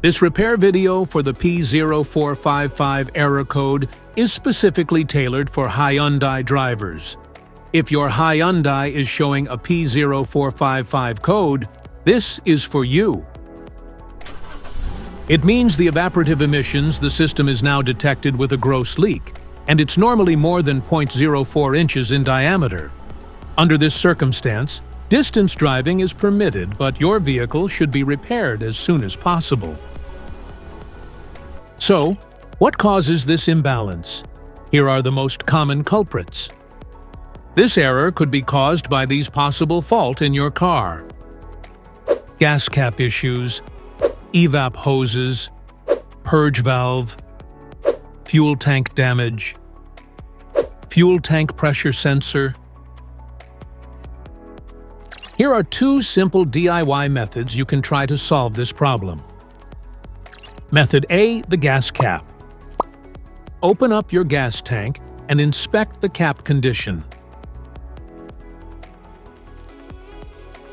This repair video for the P0455 error code is specifically tailored for Hyundai drivers. If your Hyundai is showing a P0455 code, this is for you. It means the evaporative emissions the system is now detected with a gross leak, and it's normally more than 0.04 inches in diameter. Under this circumstance, distance driving is permitted, but your vehicle should be repaired as soon as possible. So, what causes this imbalance? Here are the most common culprits. This error could be caused by these possible faults in your car: gas cap issues, EVAP hoses, purge valve, fuel tank damage, fuel tank pressure sensor. Here are two simple DIY methods you can try to solve this problem. Method A, the gas cap. Open up your gas tank and inspect the cap condition.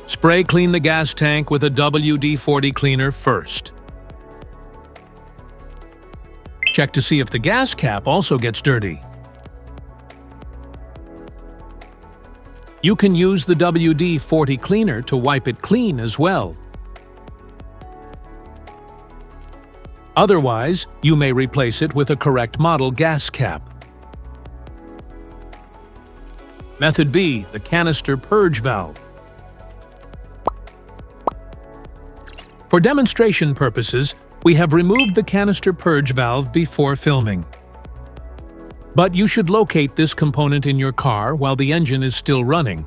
Spray clean the gas tank with a WD-40 cleaner first. Check to see if the gas cap also gets dirty. You can use the WD-40 cleaner to wipe it clean as well. Otherwise, you may replace it with a correct model gas cap. Method B, the canister purge valve. For demonstration purposes, we have removed the canister purge valve before filming. But you should locate this component in your car while the engine is still running.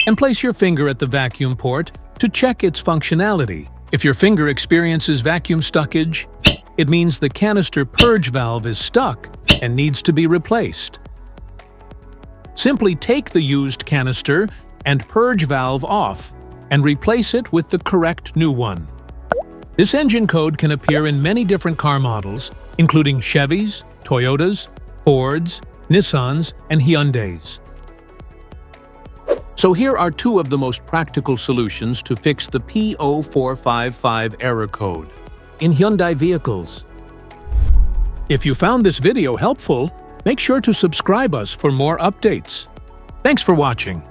And place your finger at the vacuum port to check its functionality. If your finger experiences vacuum stuckage, it means the canister purge valve is stuck and needs to be replaced. Simply take the used canister and purge valve off and replace it with the correct new one. This engine code can appear in many different car models, including Chevys, Toyotas, Fords, Nissans, and Hyundais. So here are two of the most practical solutions to fix the P0455 error code in Hyundai vehicles. If you found this video helpful, make sure to subscribe us for more updates. Thanks for watching.